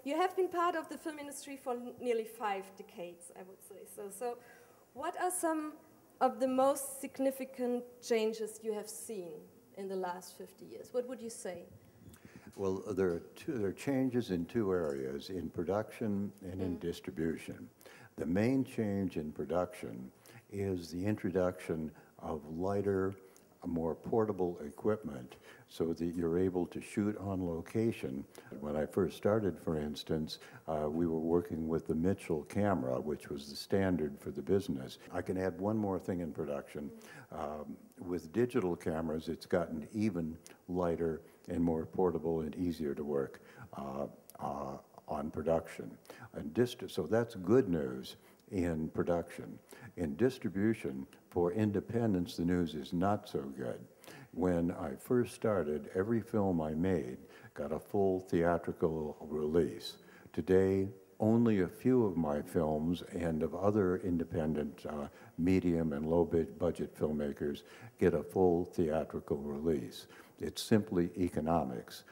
You have been part of the film industry for nearly 5 decades, I would say. So what are some of the most significant changes you have seen in the last 50 years? What would you say? Well, there are changes in 2 areas, in production and in distribution. The main change in production is the introduction of lighter, more portable equipment so that you're able to shoot on location. When I first started, for instance, we were working with the Mitchell camera, which was the standard for the business. I can add one more thing in production. With digital cameras, it's gotten even lighter and more portable and easier to work on production. So that's good news in production. In distribution, for independents, the news is not so good. When I first started, every film I made got a full theatrical release. Today, only a few of my films and of other independent medium and low budget filmmakers get a full theatrical release. It's simply economics.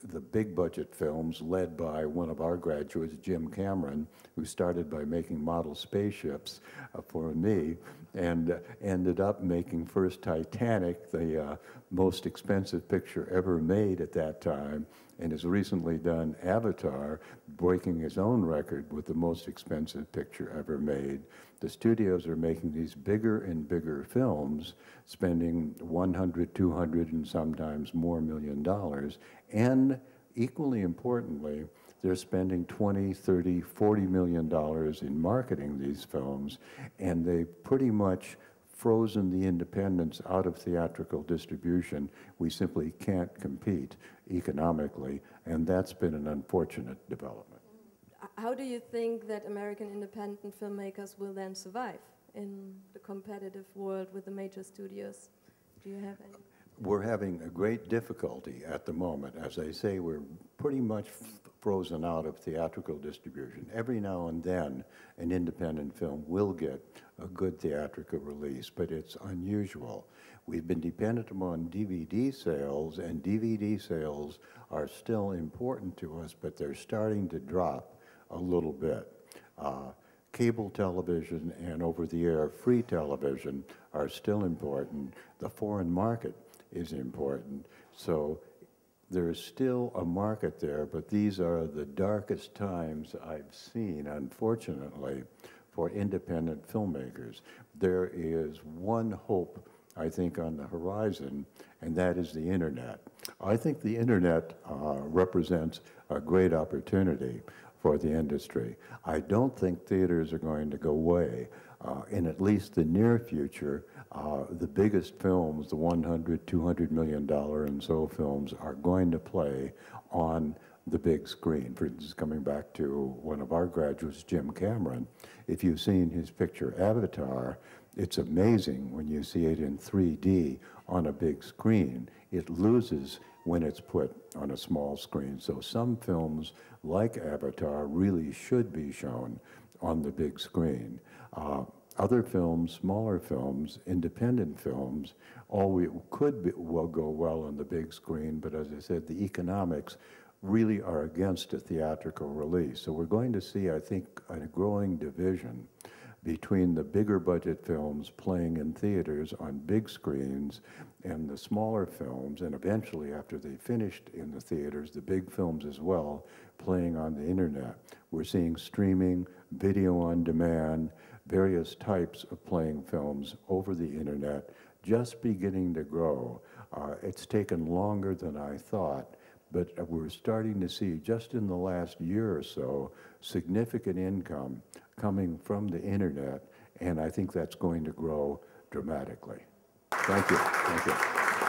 The big budget films led by one of our graduates, Jim Cameron, who started by making model spaceships for me and ended up making first Titanic, the most expensive picture ever made at that time, and has recently done Avatar, breaking his own record with the most expensive picture ever made. The studios are making these bigger and bigger films, spending $100, $200, and sometimes more $1 million, and equally importantly, they're spending $20, $30, $40 million in marketing these films, and they've pretty much frozen the independents out of theatrical distribution. We simply can't compete economically, and that's been an unfortunate development. How do you think that American independent filmmakers will then survive in the competitive world with the major studios? Do you have any? We're having a great difficulty at the moment. As I say, we're pretty much frozen out of theatrical distribution. Every now and then, an independent film will get a good theatrical release, but it's unusual. We've been dependent upon DVD sales, and DVD sales are still important to us, but they're starting to drop a little bit. Cable television and over-the-air free television are still important. The foreign market is important. So there's still a market there, but these are the darkest times I've seen, unfortunately, for independent filmmakers. There is one hope, I think, on the horizon, and that is the internet. I think the internet represents a great opportunity for the industry. I don't think theaters are going to go away. In at least the near future, the biggest films, the $100, $200 million and so films, are going to play on the big screen. For instance, coming back to one of our graduates, Jim Cameron, if you've seen his picture Avatar, it's amazing when you see it in 3D on a big screen. It loses when it's put on a small screen. So some films, like Avatar, really should be shown on the big screen. Other films, smaller films, independent films, will go well on the big screen, but as I said, the economics really are against a theatrical release. So we're going to see, I think, a growing division between the bigger budget films playing in theaters on big screens and the smaller films, and eventually after they finished in the theaters, the big films as well, playing on the internet. We're seeing streaming, video on demand, various types of playing films over the internet just beginning to grow. It's taken longer than I thought, but we're starting to see, just in the last year or so, significant income coming from the internet, and I think that's going to grow dramatically. Thank you. Thank you.